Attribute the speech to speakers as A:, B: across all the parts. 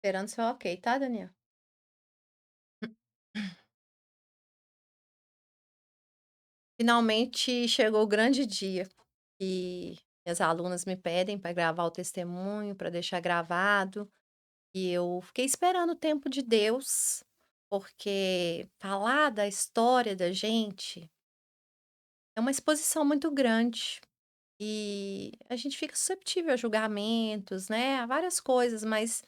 A: Esperando seu ok, tá, Daniel? Finalmente chegou o grande dia e minhas alunas me pedem para gravar o testemunho, para deixar gravado, e eu fiquei esperando o tempo de Deus, porque falar da história da gente é uma exposição muito grande e a gente fica susceptível a julgamentos, né, a várias coisas, mas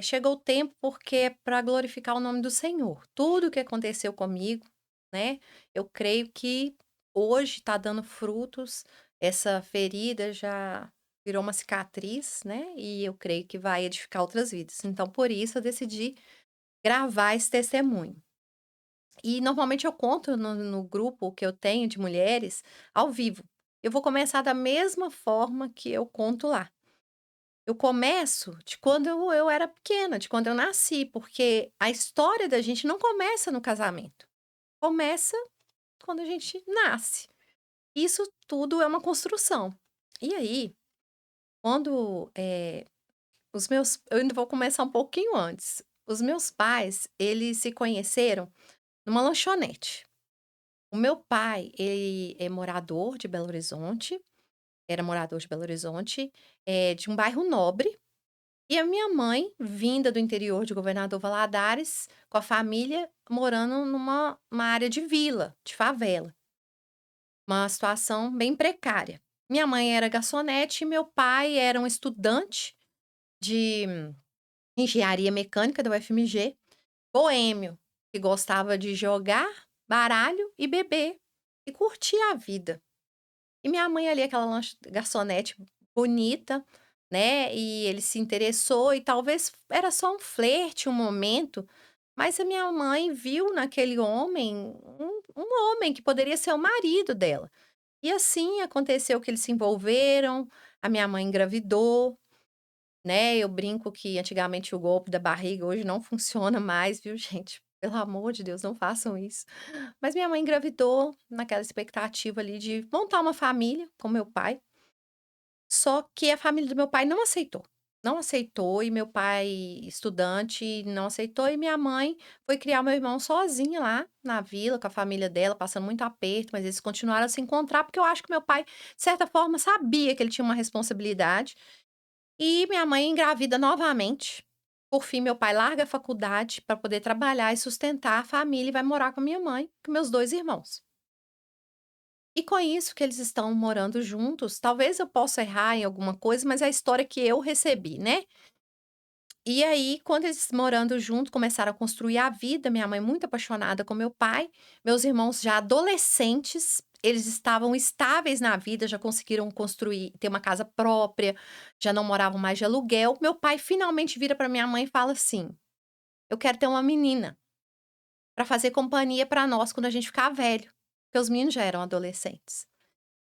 A: chegou o tempo porque é pra glorificar o nome do Senhor. Tudo o que aconteceu comigo, né, eu creio que hoje está dando frutos, essa ferida já virou uma cicatriz, né, e eu creio que vai edificar outras vidas. Então por isso eu decidi gravar esse testemunho. E normalmente eu conto no grupo que eu tenho de mulheres, ao vivo. Eu vou começar da mesma forma que eu conto lá. Eu começo de quando eu era pequena, de quando eu nasci, porque a história da gente não começa no casamento, começa quando a gente nasce. Isso tudo é uma construção. E aí, quando, os meus eu ainda vou começar um pouquinho antes. Os meus pais, eles se conheceram numa lanchonete. O meu pai, ele é morador de Belo Horizonte, era morador de Belo Horizonte, de um bairro nobre. E a minha mãe, vinda do interior de Governador Valadares, com a família, morando numa área de vila, de favela, uma situação bem precária. Minha mãe era garçonete e meu pai era um estudante de engenharia mecânica da UFMG, boêmio, que gostava de jogar baralho e beber, e curtir a vida. E minha mãe ali, aquela garçonete bonita, né, e ele se interessou e talvez era só um flerte, um momento, mas a minha mãe viu naquele homem um homem que poderia ser o marido dela. E assim aconteceu que eles se envolveram, a minha mãe engravidou, né, eu brinco que antigamente o golpe da barriga hoje não funciona mais, viu gente, pelo amor de Deus, não façam isso. Mas minha mãe engravidou naquela expectativa ali de montar uma família com meu pai, só que a família do meu pai não aceitou. Não aceitou e meu pai, estudante, não aceitou e minha mãe foi criar meu irmão sozinha lá na vila com a família dela, passando muito aperto, mas eles continuaram a se encontrar, porque eu acho que meu pai, de certa forma, sabia que ele tinha uma responsabilidade. E minha mãe engravida novamente. Por fim, meu pai larga a faculdade para poder trabalhar e sustentar a família e vai morar com a minha mãe, com meus 2 irmãos. E com isso que eles estão morando juntos, talvez eu possa errar em alguma coisa, mas é a história que eu recebi, né. E aí, quando eles morando junto, começaram a construir a vida, minha mãe muito apaixonada com meu pai, meus irmãos já adolescentes, eles estavam estáveis na vida, já conseguiram construir ter uma casa própria, já não moravam mais de aluguel. Meu pai finalmente vira para minha mãe e fala assim: "Eu quero ter uma menina, para fazer companhia para nós quando a gente ficar velho", porque os meninos já eram adolescentes.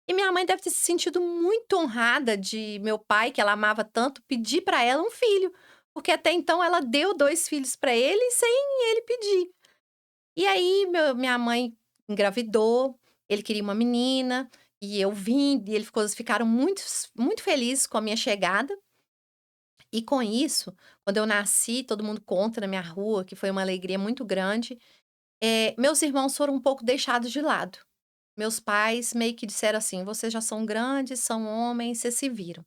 A: E minha mãe deve ter se sentido muito honrada de meu pai, que ela amava tanto, pedir para ela um filho, porque até então ela deu 2 filhos para ele sem ele pedir. E aí minha mãe engravidou, ele queria uma menina, e eu vim, e eles ficaram muito felizes com a minha chegada. E com isso, quando eu nasci, todo mundo conta na minha rua que foi uma alegria muito grande. Meus irmãos foram um pouco deixados de lado. Meus pais meio que disseram assim: "Vocês já são grandes, são homens, vocês se viram".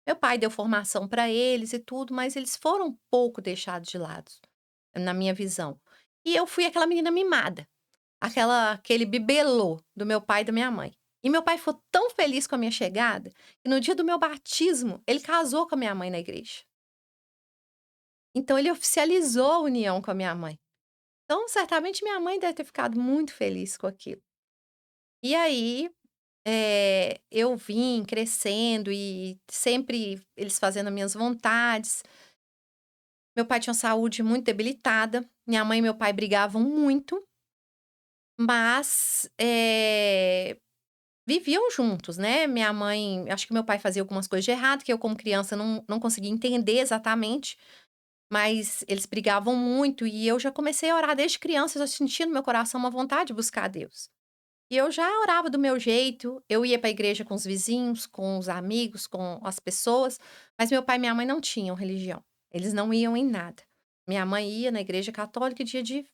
A: Meu pai deu formação para eles e tudo, mas eles foram um pouco deixados de lado, na minha visão. E eu fui aquela menina mimada, aquele bibelô do meu pai e da minha mãe. E meu pai ficou tão feliz com a minha chegada, que no dia do meu batismo, ele casou com a minha mãe na igreja. Então ele oficializou a união com a minha mãe. Então, certamente minha mãe deve ter ficado muito feliz com aquilo. E aí, eu vim crescendo e sempre eles fazendo as minhas vontades. Meu pai tinha uma saúde muito debilitada, minha mãe e meu pai brigavam muito, mas, viviam juntos, né. Minha mãe acho que meu pai fazia algumas coisas de errado, que eu como criança não conseguia entender exatamente, mas eles brigavam muito e eu já comecei a orar desde criança, eu já sentia no meu coração uma vontade de buscar a Deus. E eu já orava do meu jeito, eu ia para a igreja com os vizinhos, com os amigos, com as pessoas, mas meu pai e minha mãe não tinham religião. Eles não iam em nada. Minha mãe ia na igreja católica dia de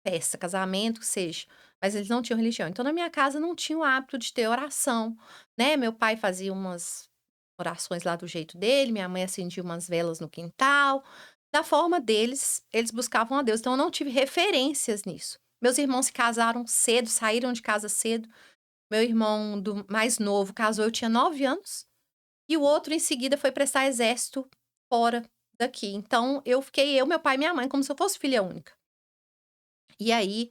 A: festa, casamento, que seja, mas eles não tinham religião. Então na minha casa não tinha o hábito de ter oração, né, meu pai fazia umas orações lá do jeito dele, minha mãe acendia umas velas no quintal, da forma deles, eles buscavam a Deus, então eu não tive referências nisso. Meus irmãos se casaram cedo, saíram de casa cedo, meu irmão do mais novo casou, eu tinha 9 anos, e o outro em seguida foi prestar exército fora daqui, então eu fiquei eu, meu pai e minha mãe como se eu fosse filha única. E aí,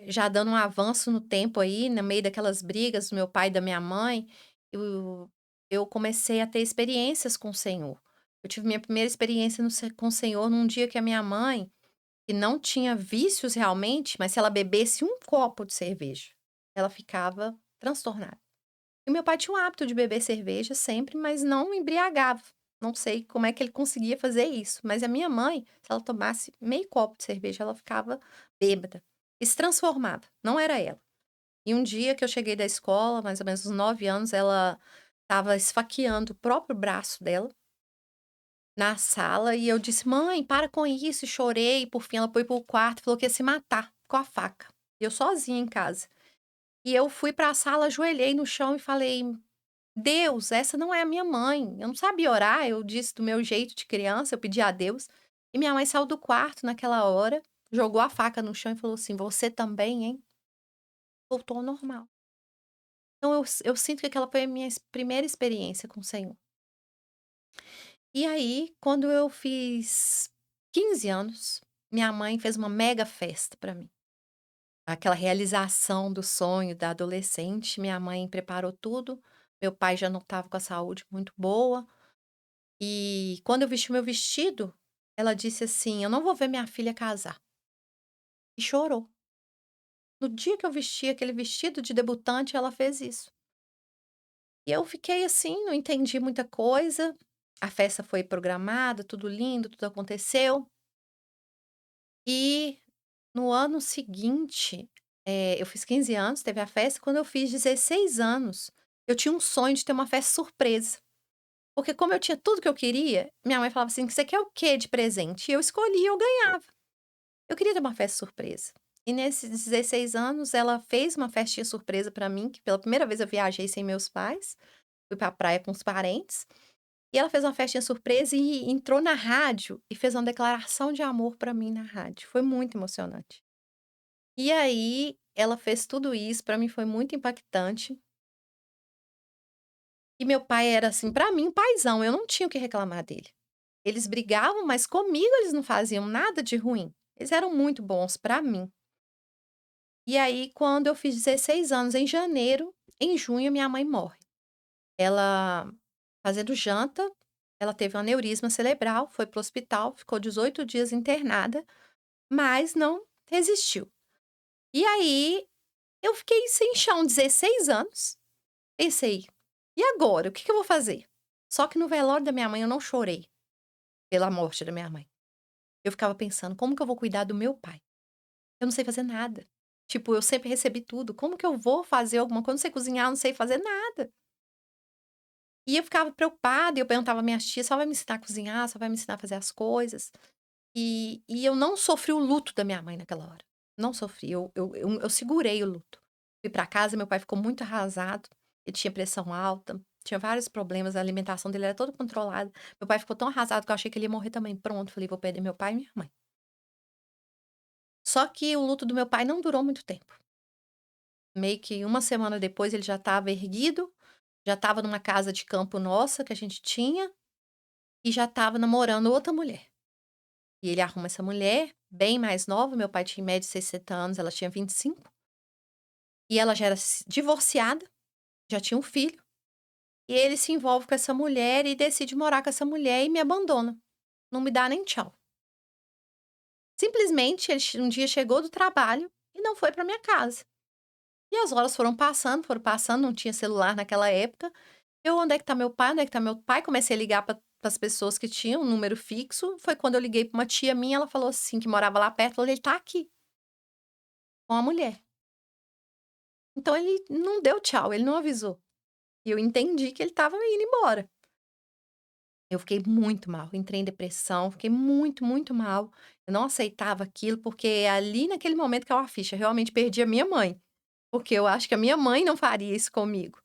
A: já dando um avanço no tempo aí, no meio daquelas brigas do meu pai e da minha mãe, eu eu comecei a ter experiências com o Senhor. Eu tive minha primeira experiência no se com o Senhor num dia que a minha mãe, que não tinha vícios realmente, mas se ela bebesse um copo de cerveja, ela ficava transtornada. E meu pai tinha o hábito de beber cerveja sempre, mas não embriagava. Não sei como é que ele conseguia fazer isso, mas a minha mãe, se ela tomasse meio copo de cerveja, ela ficava bêbada e se transformava, não era ela. E um dia que eu cheguei da escola, mais ou menos uns 9 anos, ela estava esfaqueando o próprio braço dela na sala e eu disse: "Mãe, para com isso", e chorei, por fim ela foi para o quarto e falou que ia se matar com a faca. E eu sozinha em casa. E eu fui para a sala, ajoelhei no chão e falei: Deus, essa não é a minha mãe. Eu não sabia orar, eu disse do meu jeito de criança, eu pedi a Deus. E minha mãe saiu do quarto naquela hora, jogou a faca no chão e falou assim: "Você também, hein?" Voltou ao normal. Então eu sinto que aquela foi a minha primeira experiência com o Senhor. E aí, quando eu fiz 15 anos, minha mãe fez uma mega festa para mim. Aquela realização do sonho da adolescente, minha mãe preparou tudo, meu pai já não estava com a saúde muito boa. E quando eu vesti o meu vestido, ela disse assim: "Eu não vou ver minha filha casar", e chorou. No dia que eu vesti aquele vestido de debutante, ela fez isso. E eu fiquei assim, não entendi muita coisa. A festa foi programada, tudo lindo, tudo aconteceu. E no ano seguinte, eu fiz 15 anos, teve a festa. Quando eu fiz 16 anos, eu tinha um sonho de ter uma festa surpresa. Porque como eu tinha tudo que eu queria, minha mãe falava assim: "Você quer o quê de presente?" E eu escolhia, eu ganhava. Eu queria ter uma festa surpresa. E nesses 16 anos, ela fez uma festinha surpresa pra mim, que pela primeira vez eu viajei sem meus pais, fui pra praia com os parentes, e ela fez uma festinha surpresa e entrou na rádio e fez uma declaração de amor pra mim na rádio. Foi muito emocionante. E aí, ela fez tudo isso, pra mim foi muito impactante. E meu pai era assim, pra mim, paizão, eu não tinha o que reclamar dele. Eles brigavam, mas comigo eles não faziam nada de ruim. Eles eram muito bons pra mim. E aí, quando eu fiz 16 anos, em janeiro, em junho, minha mãe morre. Ela, fazendo janta, ela teve um aneurisma cerebral, foi para o hospital, ficou 18 dias internada, mas não resistiu. E aí, eu fiquei sem chão, 16 anos. Pensei: "E agora? O que que eu vou fazer?" Só que no velório da minha mãe eu não chorei pela morte da minha mãe. Eu ficava pensando: "Como que eu vou cuidar do meu pai? Eu não sei fazer nada. Tipo, eu sempre recebi tudo, como que eu vou fazer alguma coisa? Eu não sei cozinhar, não sei fazer nada." E eu ficava preocupada e eu perguntava à minha tia: "Só vai me ensinar a cozinhar? Só vai me ensinar a fazer as coisas?" E eu não sofri o luto da minha mãe naquela hora. Não sofri, eu segurei o luto. Fui pra casa, meu pai ficou muito arrasado, ele tinha pressão alta, tinha vários problemas, a alimentação dele era toda controlada. Meu pai ficou tão arrasado que eu achei que ele ia morrer também. Pronto, falei: "Vou perder meu pai e minha mãe." Só que o luto do meu pai não durou muito tempo. Meio que uma semana depois ele já estava erguido, já estava numa casa de campo nossa que a gente tinha, e já estava namorando outra mulher. E ele arruma essa mulher, bem mais nova, meu pai tinha em média 60 anos, ela tinha 25, e ela já era divorciada, já tinha um filho, e ele se envolve com essa mulher e decide morar com essa mulher e me abandona. Não me dá nem tchau. Simplesmente ele um dia chegou do trabalho e não foi para minha casa. E as horas foram passando, não tinha celular naquela época. Eu: "Onde é que tá meu pai? Onde é que tá meu pai?" Comecei a ligar para as pessoas que tinham um número fixo. Foi quando eu liguei para uma tia minha, ela falou assim, que morava lá perto, falou: "Ele tá aqui, com a mulher." Então ele não deu tchau, ele não avisou. E eu entendi que ele estava indo embora. Eu fiquei muito mal, entrei em depressão, fiquei muito, muito mal. Eu não aceitava aquilo, porque é ali naquele momento que caiu a ficha, realmente perdi a minha mãe, porque eu acho que a minha mãe não faria isso comigo.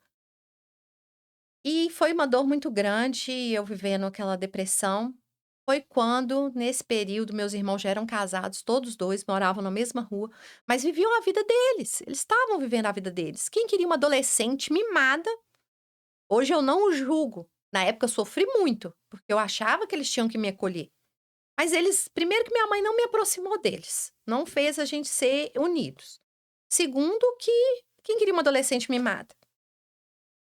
A: E foi uma dor muito grande, eu vivendo aquela depressão. Foi quando, nesse período, meus irmãos já eram casados, todos 2 moravam na mesma rua, mas viviam a vida deles, eles estavam vivendo a vida deles. Quem queria uma adolescente mimada, hoje eu não os julgo, na época eu sofri muito, porque eu achava que eles tinham que me acolher. Mas eles primeiro que minha mãe não me aproximou deles, não fez a gente ser unidos. Segundo que quem queria uma adolescente mimada?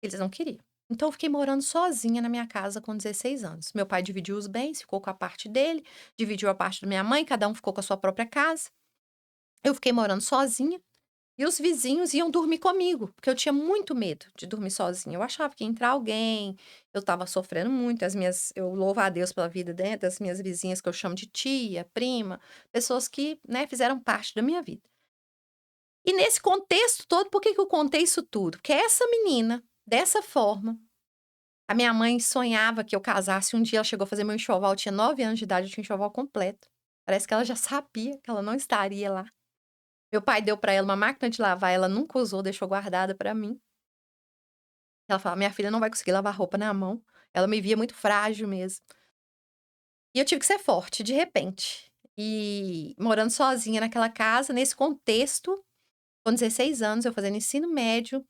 A: Eles não queriam. Então eu fiquei morando sozinha na minha casa com 16 anos. Meu pai dividiu os bens, ficou com a parte dele, dividiu a parte da minha mãe, cada um ficou com a sua própria casa. Eu fiquei morando sozinha e os vizinhos iam dormir comigo, porque eu tinha muito medo de dormir sozinha. Eu achava que ia entrar alguém, eu estava sofrendo muito, eu louvo a Deus pela vida, né, das minhas vizinhas que eu chamo de tia, prima, pessoas que, né, fizeram parte da minha vida. E nesse contexto todo, por que que eu contei isso tudo? Porque essa menina, dessa forma, a minha mãe sonhava que eu casasse, um dia ela chegou a fazer meu enxoval, eu tinha 9 anos de idade, eu tinha um enxoval completo. Parece que ela já sabia que ela não estaria lá. Meu pai deu pra ela uma máquina de lavar, ela nunca usou, deixou guardada pra mim. Ela falava: "Minha filha não vai conseguir lavar roupa na mão". Ela me via muito frágil mesmo. E eu tive que ser forte, de repente. E morando sozinha naquela casa, nesse contexto, com 16 anos, eu fazendo ensino médio,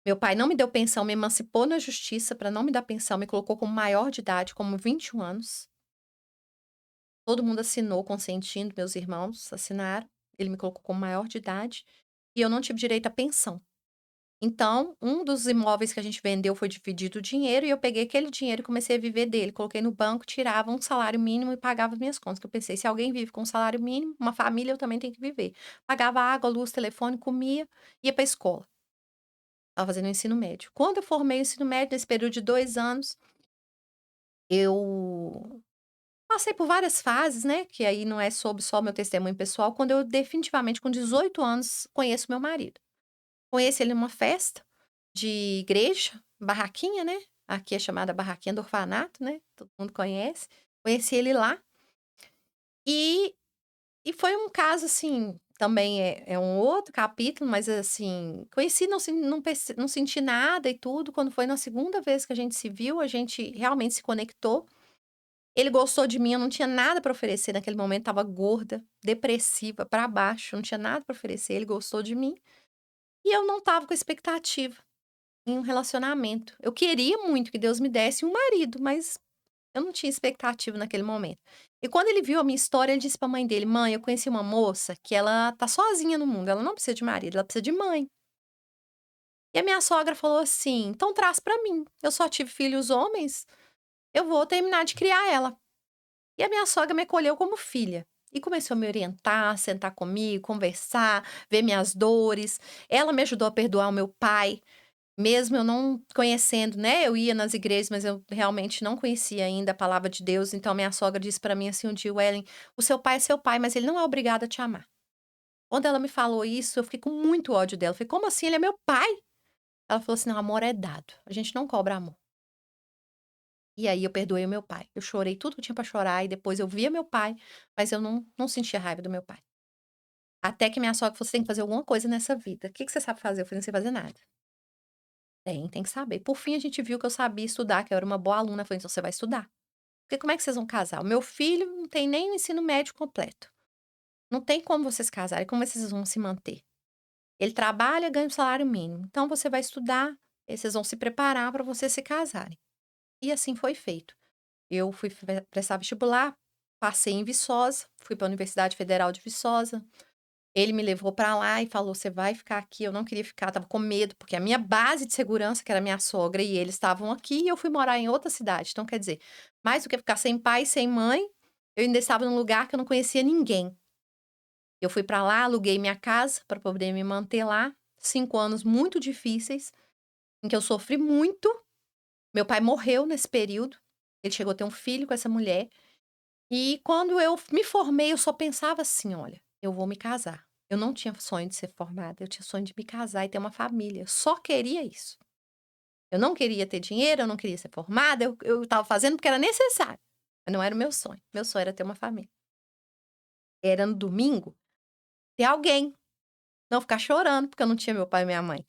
A: meu pai não me deu pensão, me emancipou na justiça pra não me dar pensão, me colocou como maior de idade, como 21 anos. Todo mundo assinou consentindo, meus irmãos assinaram, ele me colocou como maior de idade, e eu não tive direito à pensão. Então, um dos imóveis que a gente vendeu foi dividido o dinheiro e eu peguei aquele dinheiro e comecei a viver dele. Coloquei no banco, tirava um salário mínimo e pagava minhas contas, que eu pensei: "Se alguém vive com um salário mínimo, uma família, eu também tenho que viver". Pagava água, luz, telefone, comia, ia pra escola. Estava fazendo ensino médio. Quando eu formei o ensino médio, nesse período de 2 anos, eu passei por várias fases, né, que aí não é sobre só meu testemunho pessoal, quando eu definitivamente com 18 anos conheço meu marido. Conheci ele numa festa de igreja, barraquinha, né, aqui é chamada barraquinha do orfanato, né, todo mundo conhece. Conheci ele lá, e foi um caso, assim, também é um outro capítulo, mas assim, conheci, não senti nada e tudo, quando foi na segunda vez que a gente se viu, a gente realmente se conectou. Ele gostou de mim, eu não tinha nada pra oferecer naquele momento, estava gorda, depressiva, pra baixo, não tinha nada pra oferecer, ele gostou de mim, e eu não estava com expectativa em um relacionamento. Eu queria muito que Deus me desse um marido, mas eu não tinha expectativa naquele momento. E quando ele viu a minha história, ele disse pra mãe dele: "Mãe, eu conheci uma moça que ela tá sozinha no mundo, ela não precisa de marido, ela precisa de mãe". E a minha sogra falou assim: "Então traz pra mim, eu só tive filhos homens, eu vou terminar de criar ela". E a minha sogra me acolheu como filha. E começou a me orientar, sentar comigo, conversar, ver minhas dores. Ela me ajudou a perdoar o meu pai, mesmo eu não conhecendo, né? Eu ia nas igrejas, mas eu realmente não conhecia ainda a palavra de Deus. Então, minha sogra disse pra mim assim um dia: "Wellen, o seu pai é seu pai, mas ele não é obrigado a te amar". Quando ela me falou isso, eu fiquei com muito ódio dela. Eu falei: "Como assim? Ele é meu pai?". Ela falou assim: "Não, amor é dado. A gente não cobra amor". E aí eu perdoei o meu pai. Eu chorei tudo que eu tinha pra chorar e depois eu via meu pai, mas eu não sentia raiva do meu pai. Até que minha sogra falou: "Você tem que fazer alguma coisa nessa vida. O que que você sabe fazer?" Eu falei: "Não sei fazer nada". Tem que saber". Por fim, a gente viu que eu sabia estudar, que eu era uma boa aluna. Eu falei: "Então você vai estudar. Porque como é que vocês vão casar? O meu filho não tem nem o ensino médio completo. Não tem como vocês casarem, como vocês vão se manter? Ele trabalha, ganha um salário mínimo. Então você vai estudar, e vocês vão se preparar para vocês se casarem". E assim foi feito. Eu fui prestar vestibular, passei em Viçosa, fui para a Universidade Federal de Viçosa. Ele me levou para lá e falou: "Você vai ficar aqui". Eu não queria ficar, estava com medo, porque a minha base de segurança, que era minha sogra e eles estavam aqui, e eu fui morar em outra cidade. Então, quer dizer, mais do que ficar sem pai, sem mãe, eu ainda estava num lugar que eu não conhecia ninguém. Eu fui para lá, aluguei minha casa para poder me manter lá. 5 anos muito difíceis, em que eu sofri muito. Meu pai morreu nesse período. Ele chegou a ter um filho com essa mulher. E quando eu me formei, eu só pensava assim: "Olha, eu vou me casar". Eu não tinha sonho de ser formada, eu tinha sonho de me casar e ter uma família, eu só queria isso. Eu não queria ter dinheiro, eu não queria ser formada, eu estava fazendo porque era necessário, mas não era o meu sonho. Meu sonho era ter uma família. Era no domingo ter alguém, não ficar chorando porque eu não tinha meu pai e minha mãe.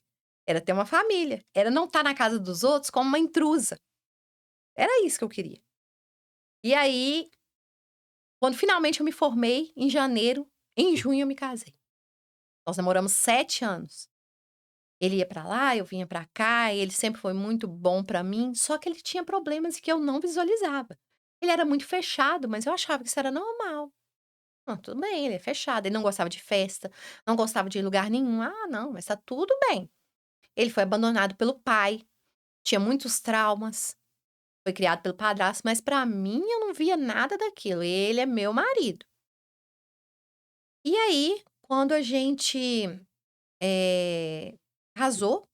A: Era ter uma família, era não estar na casa dos outros como uma intrusa. Era isso que eu queria. E aí, quando finalmente eu me formei, em janeiro, em junho eu me casei. Nós namoramos 7 anos. Ele ia pra lá, eu vinha pra cá, e ele sempre foi muito bom pra mim, só que ele tinha problemas que eu não visualizava. Ele era muito fechado, mas eu achava que isso era normal. "Não, tudo bem, ele é fechado, ele não gostava de festa, não gostava de ir em lugar nenhum. Ah, não, mas tá tudo bem". Ele foi abandonado pelo pai, tinha muitos traumas, foi criado pelo padrasto, mas pra mim eu não via nada daquilo, ele é meu marido. E aí, quando a gente, casou,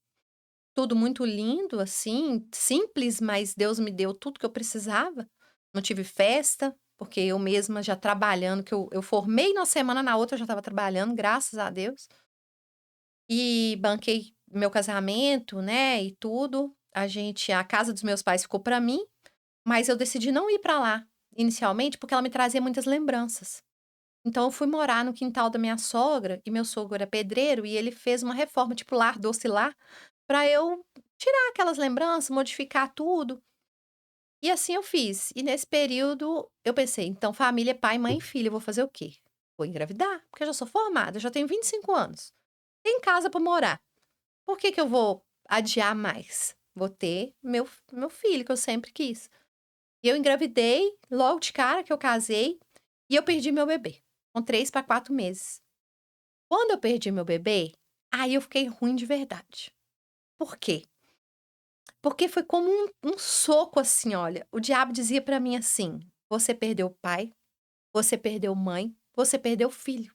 A: tudo muito lindo, assim, simples, mas Deus me deu tudo que eu precisava. Não tive festa, porque eu mesma já trabalhando, que eu formei numa semana, na outra eu já estava trabalhando, graças a Deus. E banquei meu casamento, né, e tudo. A casa dos meus pais ficou pra mim, mas eu decidi não ir pra lá, inicialmente, porque ela me trazia muitas lembranças. Então eu fui morar no quintal da minha sogra, e meu sogro era pedreiro, e ele fez uma reforma, tipo lar doce lar, pra eu tirar aquelas lembranças, modificar tudo. E assim eu fiz. E nesse período eu pensei: "Então família é pai, mãe e filho, eu vou fazer o quê? Vou engravidar, porque eu já sou formada, eu já tenho 25 anos, tem casa pra morar. Por que que eu vou adiar mais? Vou ter meu filho, que eu sempre quis". E eu engravidei logo de cara que eu casei, e eu perdi meu bebê, com 3 para 4 meses. Quando eu perdi meu bebê, aí eu fiquei ruim de verdade. Por quê? Porque foi como um soco, assim, olha, o diabo dizia pra mim assim: "Você perdeu pai, você perdeu mãe, você perdeu filho.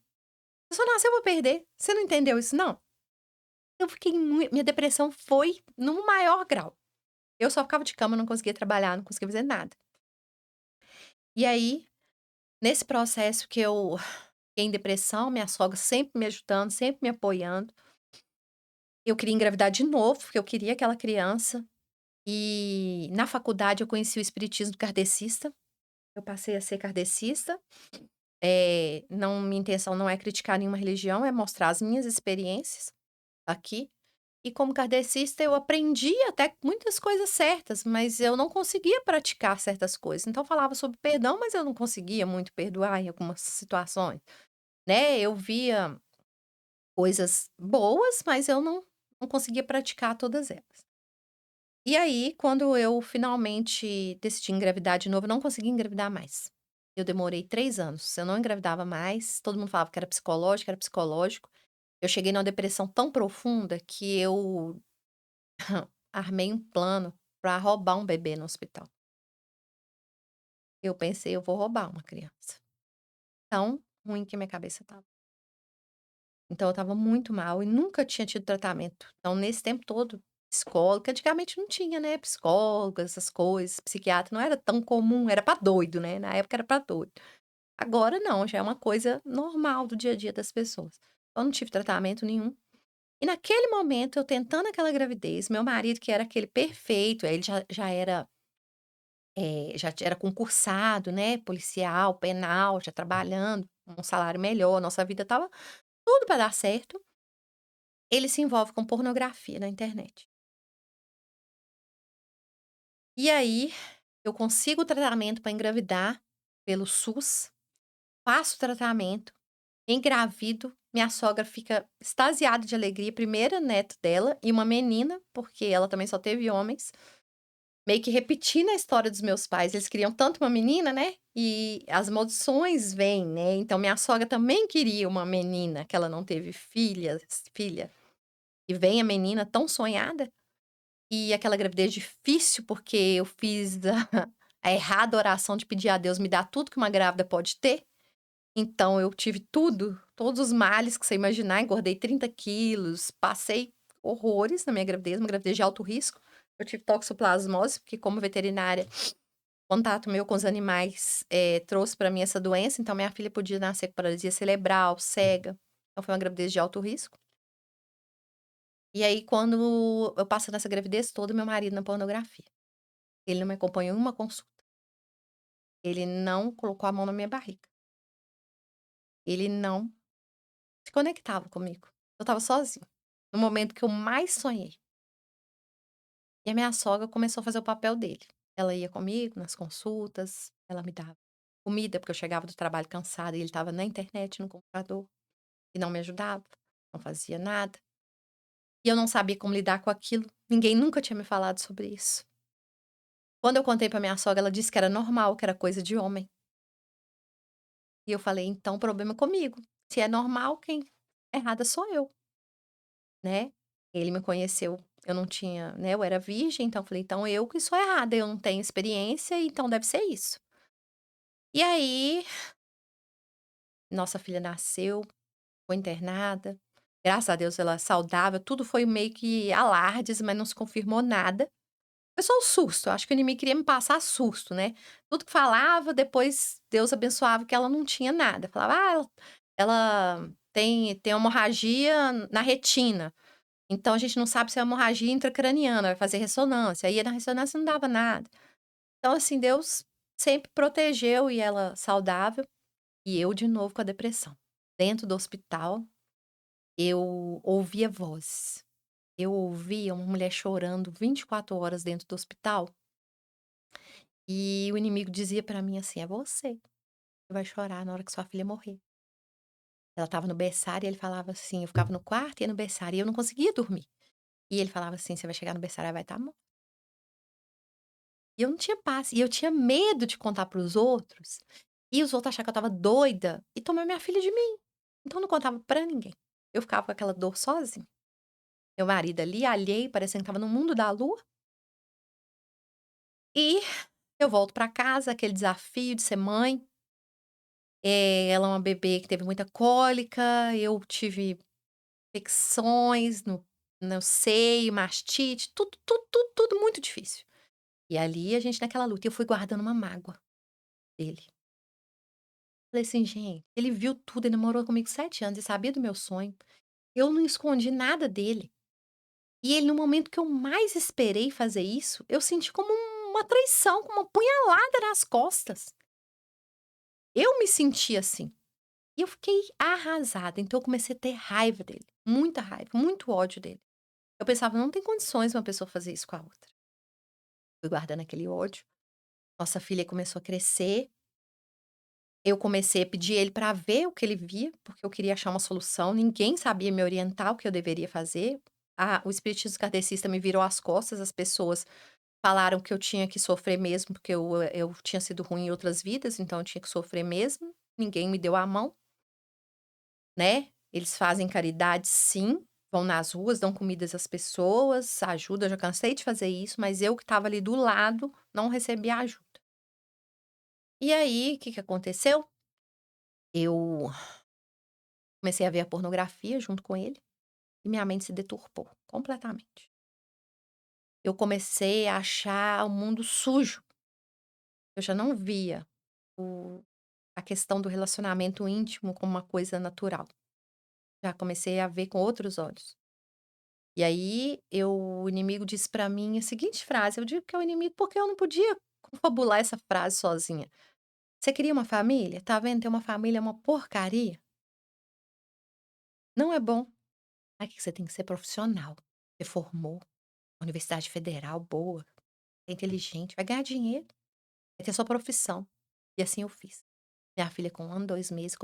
A: Você só nasceu pra perder, você não entendeu isso não?". Eu fiquei minha depressão foi no maior grau. Eu só ficava de cama, não conseguia trabalhar, não conseguia fazer nada. E aí, nesse processo que eu fiquei em depressão, minha sogra sempre me ajudando, sempre me apoiando, eu queria engravidar de novo, porque eu queria aquela criança. E na faculdade eu conheci o espiritismo kardecista, eu passei a ser kardecista. Não, minha intenção não é criticar nenhuma religião, é mostrar as minhas experiências aqui. E como kardecista eu aprendi até muitas coisas certas, mas eu não conseguia praticar certas coisas. Então falava sobre perdão, mas eu não conseguia muito perdoar em algumas situações, né. Eu via coisas boas, mas eu não conseguia praticar todas elas. E aí, quando eu finalmente decidi engravidar de novo, eu não consegui engravidar mais. Eu demorei 3 anos, eu não engravidava mais, todo mundo falava que era psicológico, era psicológico. Eu cheguei numa depressão tão profunda que eu armei um plano para roubar um bebê no hospital. Eu pensei: "Eu vou roubar uma criança". Tão ruim que minha cabeça estava. Então eu estava muito mal e nunca tinha tido tratamento. Então nesse tempo todo, psicólogo, que antigamente não tinha, né, psicólogo, essas coisas, psiquiatra não era tão comum, era pra doido, né, na época era pra doido. Agora não, já é uma coisa normal do dia a dia das pessoas. Eu não tive tratamento nenhum. E naquele momento, eu tentando aquela gravidez, meu marido que era aquele perfeito, ele já era, já era concursado, né, policial, penal, já trabalhando, um salário melhor, nossa vida estava tudo pra dar certo. Ele se envolve com pornografia na internet. E aí, eu consigo o tratamento para engravidar pelo SUS, faço o tratamento, engravido, minha sogra fica extasiada de alegria, primeira neto dela e uma menina, porque ela também só teve homens, meio que repetindo a história dos meus pais, eles queriam tanto uma menina, né, e as maldições vêm, né, então minha sogra também queria uma menina, que ela não teve filha, e vem a menina tão sonhada. E aquela gravidez difícil, porque eu fiz a errada oração de pedir a Deus me dar tudo que uma grávida pode ter. Então eu tive tudo, todos os males que você imaginar, engordei 30 quilos, passei horrores na minha gravidez, uma gravidez de alto risco. Eu tive toxoplasmose, porque como veterinária, contato meu com os animais, trouxe pra mim essa doença, então minha filha podia nascer com paralisia cerebral, cega. Então foi uma gravidez de alto risco. E aí quando eu passando essa gravidez toda, meu marido na pornografia. Ele não me acompanhou em uma consulta, ele não colocou a mão na minha barriga, ele não se conectava comigo. Eu estava sozinha, no momento que eu mais sonhei. E a minha sogra começou a fazer o papel dele. Ela ia comigo nas consultas, ela me dava comida, porque eu chegava do trabalho cansada e ele estava na internet, no computador, e não me ajudava, não fazia nada. E eu não sabia como lidar com aquilo, ninguém nunca tinha me falado sobre isso. Quando eu contei pra minha sogra, ela disse que era normal, que era coisa de homem. E eu falei: "Então o problema é comigo, se é normal, quem errada sou eu", né. Ele me conheceu, eu não tinha, né, eu era virgem, então eu falei: "Então eu que sou errada, eu não tenho experiência, então deve ser isso". E aí, nossa filha nasceu, foi internada, graças a Deus ela é saudável, tudo foi meio que alardes, mas não se confirmou nada. Foi só o susto, eu acho que o inimigo queria me passar susto, né. Tudo que falava, depois Deus abençoava que ela não tinha nada, falava: "Ah, ela tem hemorragia na retina, então a gente não sabe se é hemorragia intracraniana, vai fazer ressonância", aí na ressonância não dava nada. Então assim, Deus sempre protegeu e ela saudável, e eu de novo com a depressão. Dentro do hospital, eu ouvia vozes, eu ouvia uma mulher chorando 24 horas dentro do hospital. E o inimigo dizia pra mim assim: "É você que vai chorar na hora que sua filha morrer". Ela estava no berçário e ele falava assim, eu ficava no quarto e ia no berçário e eu não conseguia dormir. E ele falava assim: "Você vai chegar no berçário, ela vai estar morta". E eu não tinha paz, e eu tinha medo de contar para os outros, e os outros achar que eu estava doida e tomar minha filha de mim. Então eu não contava pra ninguém. Eu ficava com aquela dor sozinha. Meu marido ali alheio, parecendo que estava no mundo da lua, e eu volto pra casa, aquele desafio de ser mãe. Ela é uma bebê que teve muita cólica, eu tive infecções no seio, mastite, tudo muito difícil. E ali a gente naquela luta, e eu fui guardando uma mágoa dele. Falei assim: "Gente, ele viu tudo, ele namorou comigo 7 anos, ele sabia do meu sonho, eu não escondi nada dele". E ele no momento que eu mais esperei fazer isso, eu senti como uma traição, como uma punhalada nas costas. Eu me senti assim. E eu fiquei arrasada, então eu comecei a ter raiva dele, muita raiva, muito ódio dele. Eu pensava: "Não tem condições uma pessoa fazer isso com a outra". Fui guardando aquele ódio, nossa filha começou a crescer, eu comecei a pedir ele para ver o que ele via, porque eu queria achar uma solução, ninguém sabia me orientar o que eu deveria fazer. O espiritismo kardecista me virou as costas, as pessoas falaram que eu tinha que sofrer mesmo, porque eu tinha sido ruim em outras vidas, então eu tinha que sofrer mesmo, ninguém me deu a mão. Né, eles fazem caridade sim, vão nas ruas, dão comidas às pessoas, ajuda, eu já cansei de fazer isso, mas eu que estava ali do lado, não recebi ajuda. E aí, o que que aconteceu? Eu comecei a ver a pornografia junto com ele, e minha mente se deturpou completamente. Eu comecei a achar o mundo sujo, eu já não via o a questão do relacionamento íntimo como uma coisa natural, já comecei a ver com outros olhos. E aí o inimigo disse pra mim a seguinte frase, eu digo que é o inimigo, porque eu não podia confabular essa frase sozinha. "Você queria uma família? Tá vendo, ter uma família é uma porcaria, não é bom. Aí que você tem que ser profissional, você formou, universidade federal boa, é inteligente, vai ganhar dinheiro, vai ter sua profissão". E assim eu fiz. Minha filha com 1 ano, 2 meses,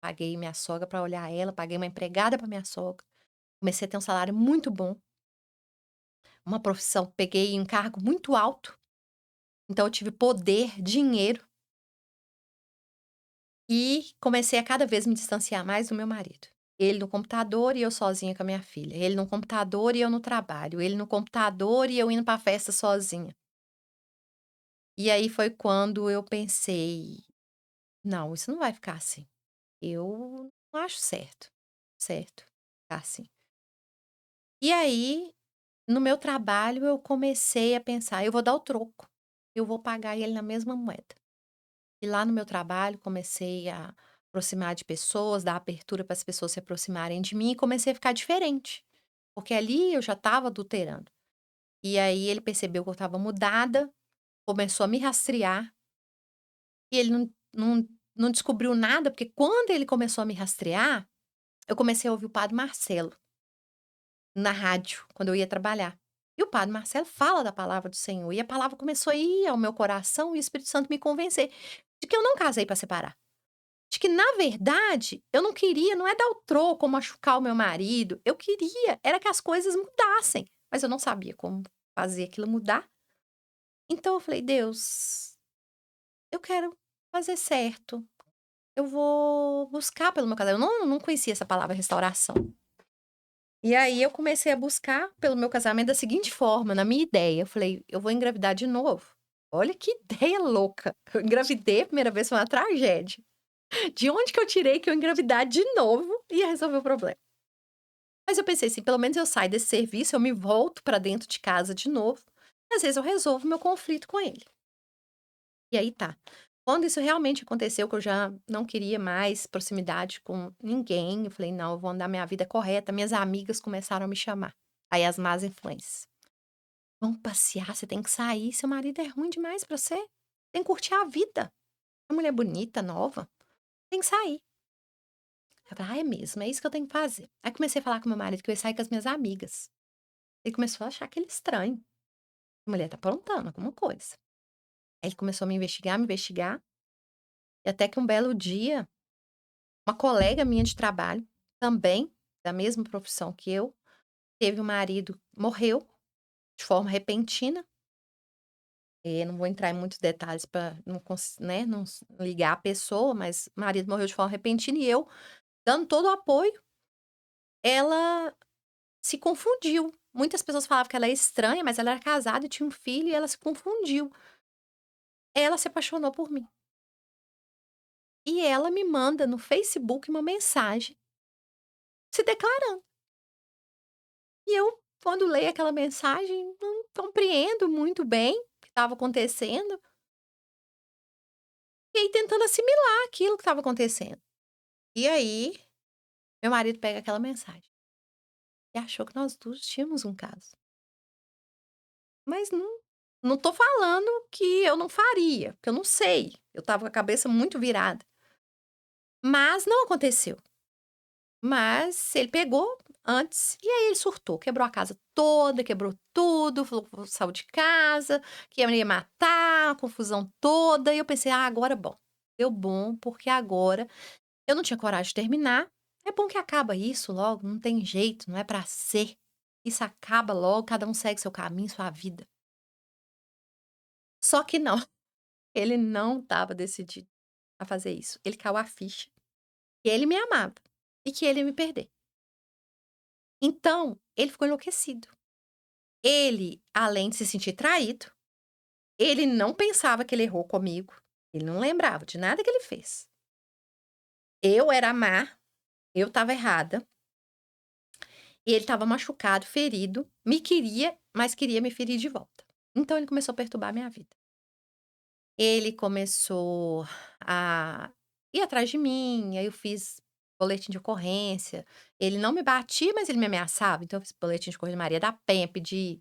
A: paguei minha sogra pra olhar ela, paguei uma empregada pra minha sogra, comecei a ter um salário muito bom, uma profissão, peguei um cargo muito alto. Então eu tive poder, dinheiro e comecei a cada vez me distanciar mais do meu marido. Ele no computador e eu sozinha com a minha filha. Ele no computador e eu no trabalho. Ele no computador e eu indo pra festa sozinha. E aí foi quando eu pensei: "Não, isso não vai ficar assim. Eu não acho certo ficar assim". E aí, no meu trabalho, eu comecei a pensar: "Eu vou dar o troco. Eu vou pagar ele na mesma moeda". E lá no meu trabalho comecei a aproximar de pessoas, dar abertura para as pessoas se aproximarem de mim e comecei a ficar diferente. porque ali eu já estava adulterando. E aí ele percebeu que eu estava mudada, começou a me rastrear, e ele não descobriu nada, porque quando ele começou a me rastrear, eu comecei a ouvir o padre Marcelo na rádio, quando eu ia trabalhar. E o padre Marcelo fala da palavra do Senhor, e a palavra começou a ir ao meu coração e o Espírito Santo me convencer de que eu não casei para separar. De que, na verdade, eu não queria, não é dar o troco ou machucar o meu marido, eu queria era que as coisas mudassem, mas eu não sabia como fazer aquilo mudar. Então eu falei: "Deus, eu quero fazer certo, eu vou buscar pelo meu casamento", eu não conhecia essa palavra restauração. E aí eu comecei a buscar pelo meu casamento da seguinte forma, na minha ideia, eu falei: "Eu vou engravidar de novo". Olha que ideia louca, eu engravidei a primeira vez, foi uma tragédia. De onde que eu tirei que eu engravidar de novo ia resolver o problema? Mas eu pensei assim: "Pelo menos eu saio desse serviço, eu me volto pra dentro de casa de novo, e às vezes eu resolvo meu conflito com ele". E aí tá. Quando isso realmente aconteceu, que eu já não queria mais proximidade com ninguém, eu falei: "Não, eu vou andar minha vida correta", minhas amigas começaram a me chamar, aí as más influências: "Vamos passear, você tem que sair, seu marido é ruim demais pra você, tem que curtir a vida, uma mulher bonita, nova, tem que sair". Eu falei: "Ah, é mesmo, é isso que eu tenho que fazer". Aí comecei a falar com meu marido que eu ia sair com as minhas amigas. Ele começou a achar aquele estranho, a mulher tá aprontando alguma coisa. Aí ele começou a me investigar, e até que um belo dia, uma colega minha de trabalho, também da mesma profissão que eu, teve um marido morreu de forma repentina, não vou entrar em muitos detalhes para não né, não ligar a pessoa, mas o marido morreu de forma repentina e eu, dando todo o apoio, ela se confundiu. Muitas pessoas falavam que ela é estranha, mas ela era casada e tinha um filho e ela se confundiu. Ela se apaixonou por mim. E ela me manda no Facebook uma mensagem se declarando. E eu, quando leio aquela mensagem, não compreendo muito bem o que estava acontecendo, e aí tentando assimilar aquilo que estava acontecendo. E aí, meu marido pega aquela mensagem e achou que nós 2 tínhamos um caso. Mas não tô falando que eu não faria, porque eu não sei, eu estava com a cabeça muito virada. Mas não aconteceu. Mas ele pegou antes, e aí ele surtou, quebrou a casa toda, quebrou tudo, falou que saiu de casa, que ia me matar, a confusão toda, e eu pensei: "Ah, agora bom, deu bom, porque agora eu não tinha coragem de terminar, é bom que acaba isso logo, não tem jeito, não é pra ser. Isso acaba logo, cada um segue seu caminho, sua vida". Só que não, ele não estava decidido a fazer isso. Ele caiu a ficha que ele me amava e que ele ia me perder. Então, ele ficou enlouquecido. Ele, além de se sentir traído, ele não pensava que ele errou comigo, ele não lembrava de nada que ele fez. Eu era a má, eu estava errada, e ele estava machucado, ferido, me queria, mas queria me ferir de volta. Então ele começou a perturbar a minha vida. Ele começou a ir atrás de mim, aí eu fiz boletim de ocorrência. Ele não me batia, mas ele me ameaçava, então eu fiz boletim de ocorrência de Maria da Penha, pedi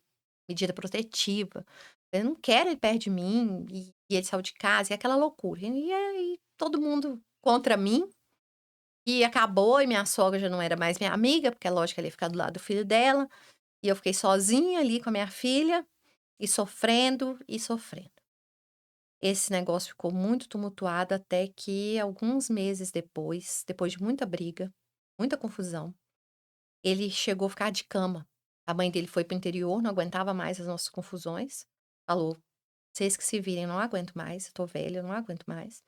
A: medida protetiva. Eu não quero ele perto de mim, e ele saiu de casa, e aquela loucura. E aí todo mundo contra mim, e acabou, e minha sogra já não era mais minha amiga, porque é lógico que ela ia ficar do lado do filho dela, e eu fiquei sozinha ali com a minha filha, e sofrendo, e sofrendo. Esse negócio ficou muito tumultuado até que alguns meses depois, depois de muita briga, muita confusão, ele chegou a ficar de cama. A mãe dele foi para o interior, não aguentava mais as nossas confusões, falou: "Vocês que se virem, eu não aguento mais, eu tô velha, eu não aguento mais".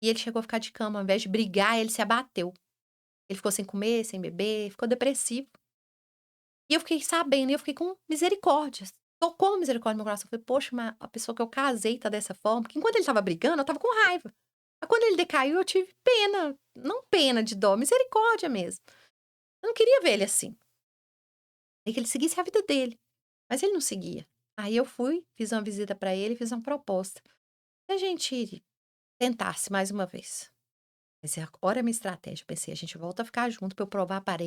A: E ele chegou a ficar de cama, ao invés de brigar, ele se abateu. Ele ficou sem comer, sem beber, ficou depressivo. E eu fiquei sabendo, e eu fiquei com misericórdia. Tocou misericórdia no meu coração. Eu falei: "Poxa, mas a pessoa que eu casei tá dessa forma", porque enquanto ele estava brigando, eu estava com raiva. Mas quando ele decaiu, eu tive pena, não pena de dó, misericórdia mesmo. Eu não queria ver ele assim. Queria que ele seguisse a vida dele, mas ele não seguia. Aí eu fui, fiz uma visita pra ele e fiz uma proposta. Se a gente tentasse mais uma vez. Mas é agora a minha estratégia, eu pensei: "A gente volta a ficar junto pra eu provar para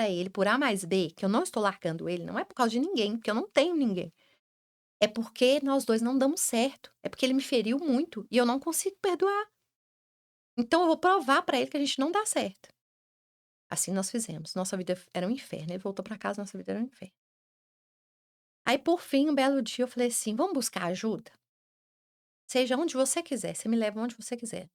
A: ele, por A mais B, que eu não estou largando ele, não é por causa de ninguém, porque eu não tenho ninguém. É porque nós 2 não damos certo, é porque ele me feriu muito e eu não consigo perdoar. Então eu vou provar pra ele que a gente não dá certo". Assim nós fizemos, nossa vida era um inferno, ele voltou pra casa, nossa vida era um inferno. Aí por fim, um belo dia eu falei assim: "Vamos buscar ajuda? Seja onde você quiser, você me leva onde você quiser.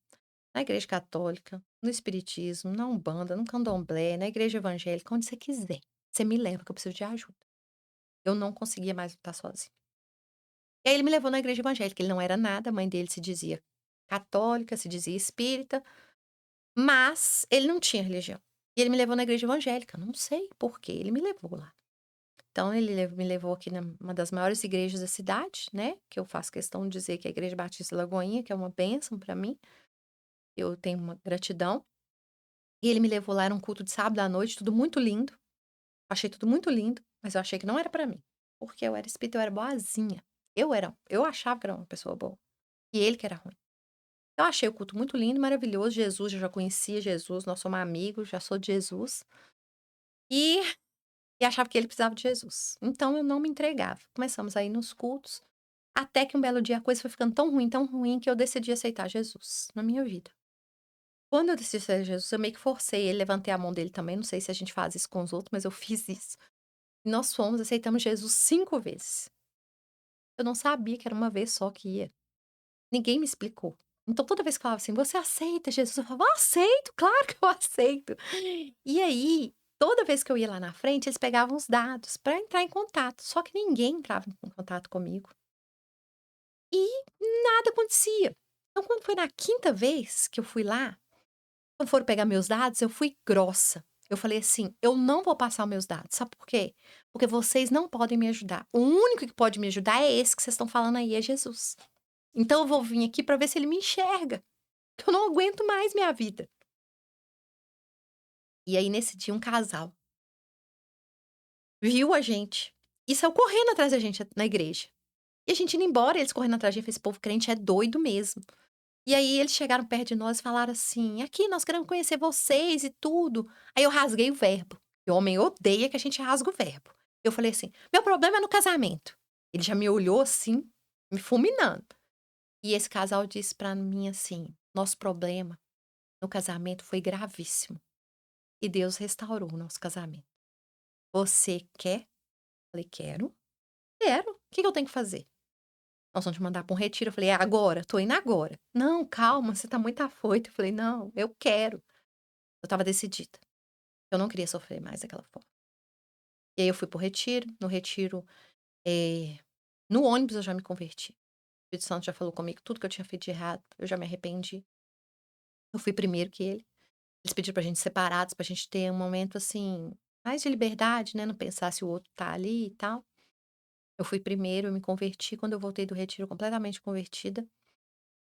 A: Na igreja católica, no espiritismo, na umbanda, no candomblé, na igreja evangélica, onde você quiser. Você me leva que eu preciso de ajuda". Eu não conseguia mais lutar sozinha. E aí ele me levou na igreja evangélica, ele não era nada, a mãe dele se dizia católica, se dizia espírita, mas ele não tinha religião. E ele me levou na igreja evangélica, não sei por que ele me levou lá. Então ele me levou aqui numa das maiores igrejas da cidade, né, que eu faço questão de dizer que é a Igreja Batista Lagoinha, que é uma bênção pra mim, eu tenho uma gratidão. E ele me levou lá, era um culto de sábado à noite, tudo muito lindo, achei tudo muito lindo, mas eu achei que não era pra mim, porque eu era espírita, eu era boazinha. Eu achava que era uma pessoa boa, e ele que era ruim. Eu achei o culto muito lindo, maravilhoso, Jesus, eu já conhecia Jesus, nós somos amigos, já sou de Jesus, e e achava que ele precisava de Jesus. Então eu não me entregava. Começamos a ir nos cultos, até que um belo dia a coisa foi ficando tão ruim, que eu decidi aceitar Jesus na minha vida. Quando eu decidi aceitar Jesus, eu meio que forcei ele, levantei a mão dele também, não sei se a gente faz isso com os outros, mas eu fiz isso. E nós fomos, aceitamos Jesus 5 vezes. Eu não sabia que era uma vez só que ia. Ninguém me explicou. Então toda vez que falava assim: "Você aceita Jesus?", eu falava: "Aceito, claro que eu aceito". E aí, toda vez que eu ia lá na frente, eles pegavam os dados para entrar em contato, só que ninguém entrava em contato comigo e nada acontecia. Então quando foi na quinta vez que eu fui lá, quando foram pegar meus dados, eu fui grossa. Eu falei assim: "Eu não vou passar os meus dados, sabe por quê? Porque vocês não podem me ajudar. O único que pode me ajudar é esse que vocês estão falando aí, é Jesus. Então eu vou vir aqui para ver se ele me enxerga, que eu não aguento mais minha vida". E aí nesse dia um casal viu a gente e saiu correndo atrás da gente na igreja. E a gente indo embora, eles correndo atrás da gente, esse povo crente é doido mesmo. E aí eles chegaram perto de nós e falaram assim: "Aqui, nós queremos conhecer vocês e tudo". Aí eu rasguei o verbo, e o homem odeia que a gente rasga o verbo. Eu falei assim: "Meu problema é no casamento". Ele já me olhou assim, me fulminando. E esse casal disse pra mim assim: "Nosso problema no casamento foi gravíssimo, e Deus restaurou o nosso casamento. Você quer?". Falei: "Quero, quero. O que que eu tenho que fazer?". "Nós vamos te mandar pra um retiro". Eu falei: "É agora? Tô indo agora". "Não, calma, você tá muito afoito". Eu falei: "Não, eu quero". Eu estava decidida. Eu não queria sofrer mais daquela forma. E aí eu fui para o retiro, no retiro, eh, no ônibus eu já me converti. O Espírito Santo já falou comigo tudo que eu tinha feito de errado, eu já me arrependi. Eu fui primeiro que ele. Eles pediram pra gente separados, pra gente ter um momento, assim, mais de liberdade, né, não pensar se o outro tá ali e tal. Eu fui primeiro, eu me converti, quando eu voltei do retiro completamente convertida,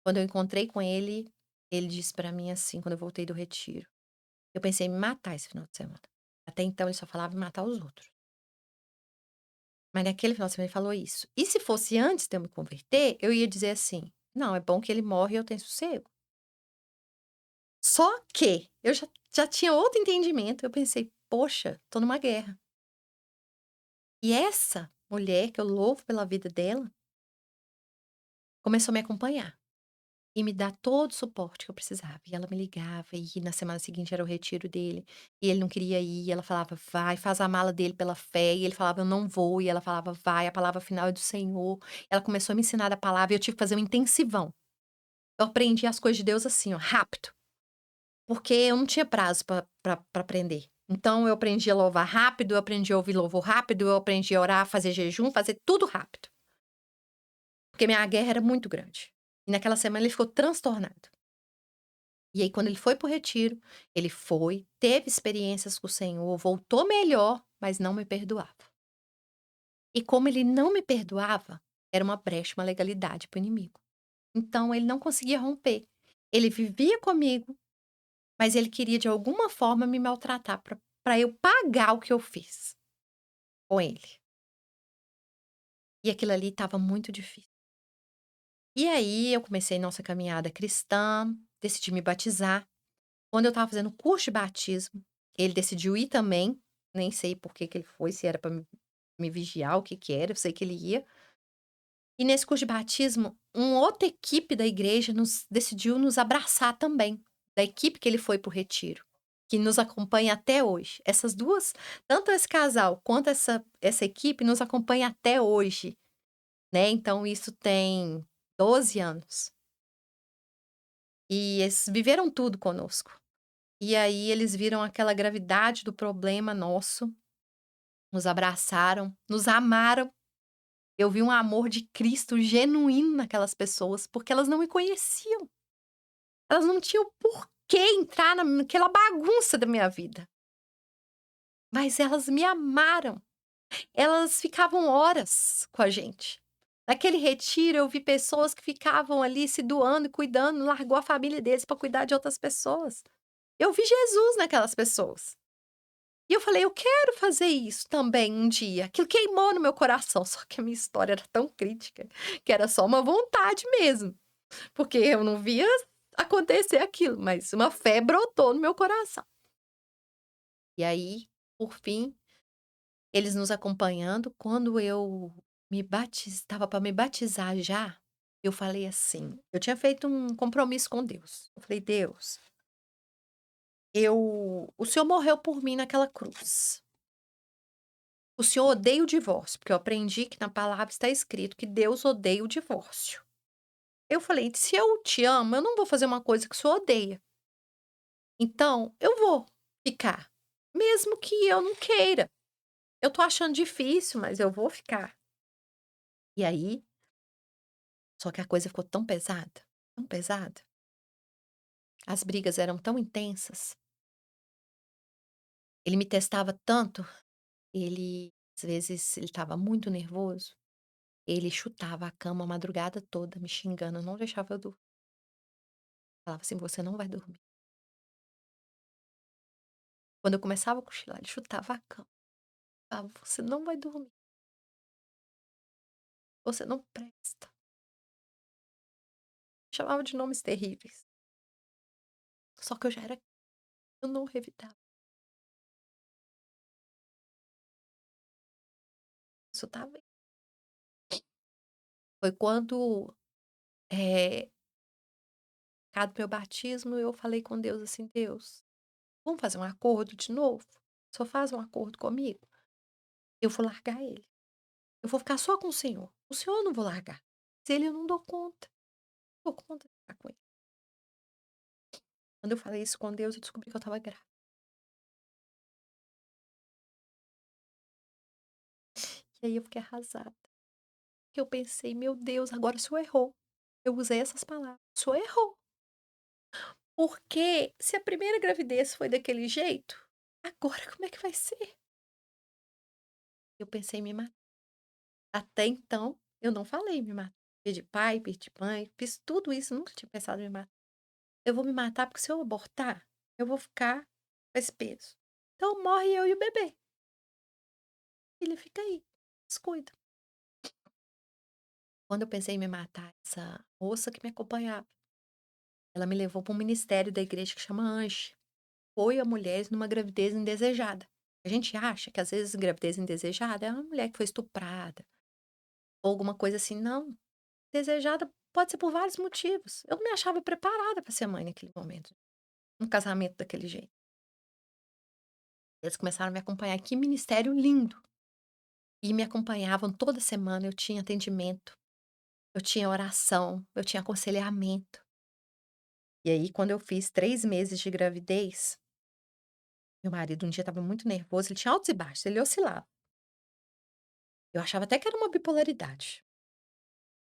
A: quando eu encontrei com ele, ele disse pra mim assim, quando eu voltei do retiro: "Eu pensei em me matar esse final de semana". Até então ele só falava em matar os outros. Mas naquele final de semana ele falou isso. E se fosse antes de eu me converter, eu ia dizer assim: "Não, é bom que ele morre e eu tenho sossego". Só que eu já tinha outro entendimento, eu pensei: "Poxa, tô numa guerra". E essa mulher, que eu louvo pela vida dela, começou a me acompanhar e me dar todo o suporte que eu precisava. E ela me ligava, e na semana seguinte era o retiro dele, e ele não queria ir, e ela falava: "Vai, faz a mala dele pela fé", e ele falava: "Eu não vou", e ela falava: "Vai, a palavra final é do Senhor". Ela começou a me ensinar a palavra e eu tive que fazer um intensivão. Eu aprendi as coisas de Deus assim, ó, rápido, porque eu não tinha prazo pra aprender. Então eu aprendi a louvar rápido, eu aprendi a ouvir louvor rápido, eu aprendi a orar, fazer jejum, fazer tudo rápido, porque minha guerra era muito grande. E naquela semana ele ficou transtornado. E aí quando ele foi para o retiro, ele foi, teve experiências com o Senhor, voltou melhor, mas não me perdoava. E como ele não me perdoava, era uma brecha, uma legalidade para o inimigo. Então ele não conseguia romper. Ele vivia comigo, mas ele queria de alguma forma me maltratar pra eu pagar o que eu fiz com ele. E aquilo ali estava muito difícil. E aí eu comecei nossa caminhada cristã, decidi me batizar. Quando eu estava fazendo o curso de batismo, ele decidiu ir também, nem sei por que que ele foi, se era para me vigiar, o que que era, eu sei que ele ia. E nesse curso de batismo, uma outra equipe da igreja decidiu nos abraçar também, da equipe que ele foi para o retiro, que nos acompanha até hoje. Essas 2, tanto esse casal quanto essa equipe nos acompanha até hoje, né, então isso tem 12 anos. E eles viveram tudo conosco. E aí eles viram aquela gravidade do problema nosso, nos abraçaram, nos amaram. Eu vi um amor de Cristo genuíno naquelas pessoas, porque elas não me conheciam. Elas não tinham por que entrar naquela bagunça da minha vida, mas elas me amaram. Elas ficavam horas com a gente. Naquele retiro eu vi pessoas que ficavam ali se doando e cuidando, largou a família deles para cuidar de outras pessoas. Eu vi Jesus naquelas pessoas. E eu falei: "Eu quero fazer isso também um dia". Aquilo queimou no meu coração, só que a minha história era tão crítica, que era só uma vontade mesmo, porque eu não via acontecer aquilo, mas uma fé brotou no meu coração. E aí, por fim, eles nos acompanhando, quando eu estava para me batizar já, eu falei assim, eu tinha feito um compromisso com Deus. Eu falei: "Deus, o Senhor morreu por mim naquela cruz. O Senhor odeia o divórcio", porque eu aprendi que na palavra está escrito que Deus odeia o divórcio. Eu falei: "Se eu te amo, eu não vou fazer uma coisa que o Senhor odeia. Então, eu vou ficar, mesmo que eu não queira. Eu tô achando difícil, mas eu vou ficar". E aí, só que a coisa ficou tão pesada, as brigas eram tão intensas, ele me testava tanto, ele às vezes ele estava muito nervoso, ele chutava a cama a madrugada toda me xingando, não deixava eu dormir. Falava assim: "Você não vai dormir". Quando eu começava a cochilar, ele chutava a cama, falava: "Você não vai dormir, você não presta". Chamava de nomes terríveis, só que eu não revidava. Isso estava foi quando, eh, cada meu batismo, eu falei com Deus assim: "Deus, vamos fazer um acordo de novo? O senhor faz um acordo comigo? Eu vou largar ele, eu vou ficar só com o senhor eu não vou largar, se ele eu não dou conta de ficar com ele". Quando eu falei isso com Deus, eu descobri que eu estava grávida, e aí eu fiquei arrasada, que eu pensei: "Meu Deus, agora o senhor errou". Eu usei essas palavras: "O senhor errou, porque se a primeira gravidez foi daquele jeito, agora como é que vai ser?". Eu pensei em me matar. Até então, eu não falei em me matar. Perdi pai, perdi mãe, fiz tudo isso, nunca tinha pensado em me matar. Eu vou me matar porque se eu abortar, eu vou ficar com esse peso. Então morre eu e o bebê. Ele fica aí, descuida. Quando eu pensei em me matar, essa moça que me acompanhava, ela me levou para um ministério da igreja que chama ANGE. Apoio a mulheres numa gravidez indesejada. A gente acha que às vezes gravidez indesejada é uma mulher que foi estuprada ou alguma coisa assim. Não, desejada pode ser por vários motivos. Eu não me achava preparada para ser mãe naquele momento, um casamento daquele jeito. Eles começaram a me acompanhar, que ministério lindo! E me acompanhavam toda semana, eu tinha atendimento, eu tinha oração, eu tinha aconselhamento. E aí quando eu fiz 3 meses de gravidez, meu marido um dia estava muito nervoso, ele tinha altos e baixos, ele oscilava. Eu achava até que era uma bipolaridade.